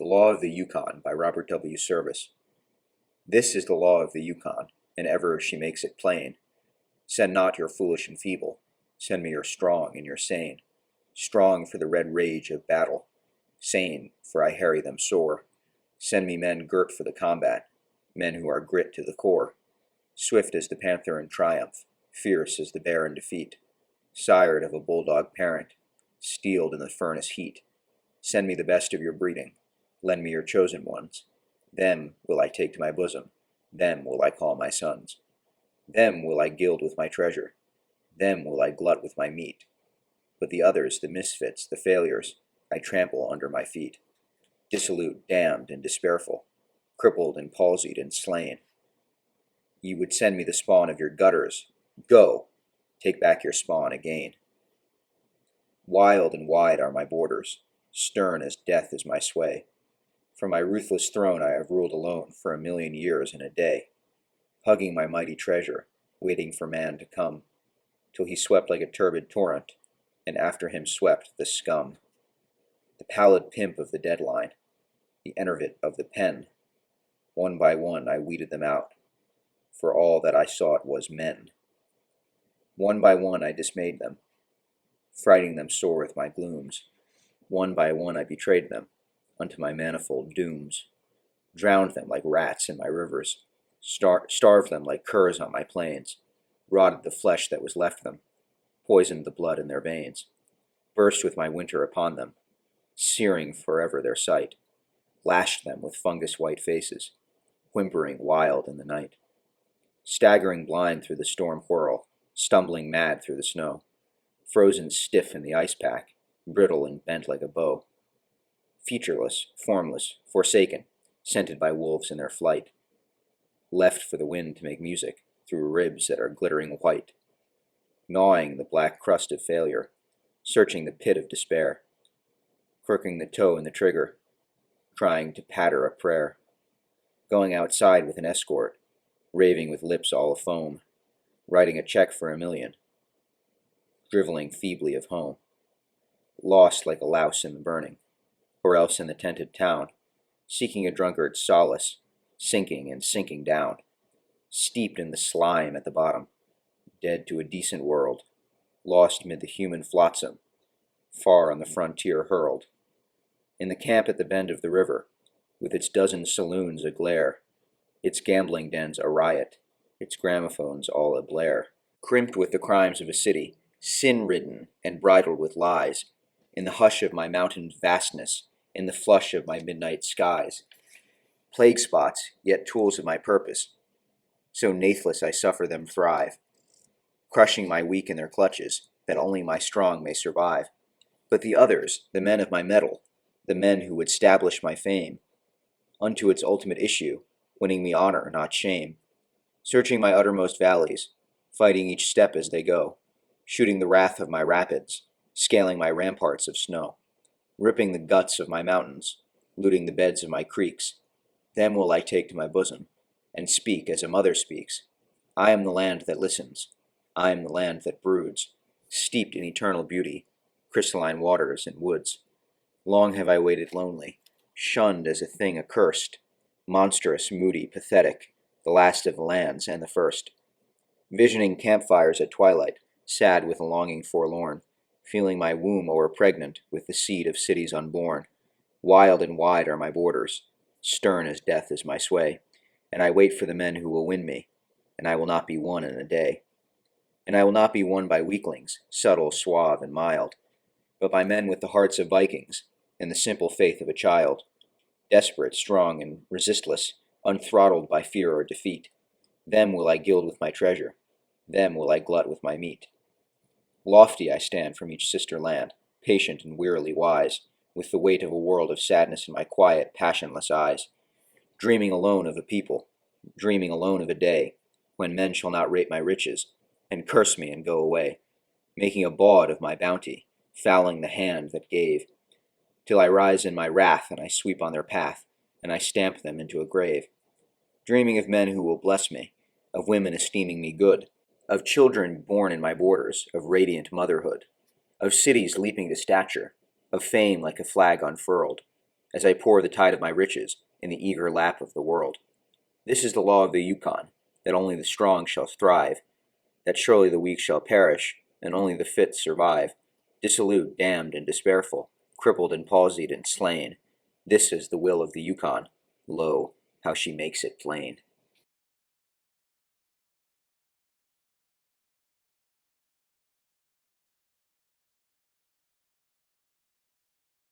The Law of the Yukon by Robert W. Service. This is the law of the Yukon, and ever she makes it plain. Send not your foolish and feeble, send me your strong and your sane. Strong for the red rage of battle, sane for I harry them sore. Send me men girt for the combat, men who are grit to the core. Swift as the panther in triumph, fierce as the bear in defeat. Sired of a bulldog parent, steeled in the furnace heat. Send me the best of your breeding, lend me your chosen ones. Them will I take to my bosom, them will I call my sons. Them will I gild with my treasure, them will I glut with my meat. But the others, the misfits, the failures, I trample under my feet. Dissolute, damned, and despairful, crippled and palsied and slain. Ye would send me the spawn of your gutters. Go, take back your spawn again. Wild and wide are my borders, stern as death is my sway. From my ruthless throne I have ruled alone for 1,000,000 years and a day, hugging my mighty treasure, waiting for man to come, till he swept like a turbid torrent, and after him swept the scum. The pallid pimp of the deadline, the enervate of the pen, one by one I weeded them out, for all that I sought was men. One by one I dismayed them, frighting them sore with my glooms. One by one I betrayed them unto my manifold dooms, drowned them like rats in my rivers, starved them like curs on my plains, rotted the flesh that was left them, poisoned the blood in their veins, burst with my winter upon them, searing forever their sight, lashed them with fungus-white faces, whimpering wild in the night, staggering blind through the storm whirl, stumbling mad through the snow, frozen stiff in the ice pack, brittle and bent like a bow, featureless, formless, forsaken, scented by wolves in their flight, left for the wind to make music through ribs that are glittering white, gnawing the black crust of failure, searching the pit of despair, crooking the toe in the trigger, trying to patter a prayer, going outside with an escort, raving with lips all afoam, writing a check for 1,000,000, driveling feebly of home, lost like a louse in the burning, or else in the tented town, seeking a drunkard's solace, sinking and sinking down, steeped in the slime at the bottom, dead to a decent world, lost mid the human flotsam, far on the frontier hurled. In the camp at the bend of the river, with its dozen saloons aglare, its gambling dens a riot, its gramophones all ablare, crimped with the crimes of a city, sin-ridden and bridled with lies, in the hush of my mountain vastness, in the flush of my midnight skies, plague spots, yet tools of my purpose, so nathless I suffer them thrive, crushing my weak in their clutches, that only my strong may survive. But the others, the men of my mettle, the men who would stablish my fame, unto its ultimate issue, winning me honor, not shame, searching my uttermost valleys, fighting each step as they go, shooting the wrath of my rapids, scaling my ramparts of snow, ripping the guts of my mountains, looting the beds of my creeks, them will I take to my bosom, and speak as a mother speaks. I am the land that listens, I am the land that broods, steeped in eternal beauty, crystalline waters and woods. Long have I waited lonely, shunned as a thing accursed, monstrous, moody, pathetic, the last of the lands and the first. Visioning campfires at twilight, sad with a longing forlorn, feeling my womb o'er-pregnant with the seed of cities unborn. Wild and wide are my borders, stern as death is my sway, and I wait for the men who will win me, and I will not be won in a day. And I will not be won by weaklings, subtle, suave, and mild, but by men with the hearts of Vikings and the simple faith of a child, desperate, strong, and resistless, unthrottled by fear or defeat. Them will I gild with my treasure, them will I glut with my meat. Lofty I stand from each sister land, patient and wearily wise, with the weight of a world of sadness in my quiet, passionless eyes, dreaming alone of a people, dreaming alone of a day, when men shall not rate my riches, and curse me and go away, making a bawd of my bounty, fouling the hand that gave, till I rise in my wrath and I sweep on their path, and I stamp them into a grave, dreaming of men who will bless me, of women esteeming me good, of children born in my borders, of radiant motherhood, of cities leaping to stature, of fame like a flag unfurled, as I pour the tide of my riches in the eager lap of the world. This is the law of the Yukon, that only the strong shall thrive, that surely the weak shall perish, and only the fit survive, dissolute, damned, and despairful, crippled and palsied and slain. This is the will of the Yukon. Lo, how she makes it plain.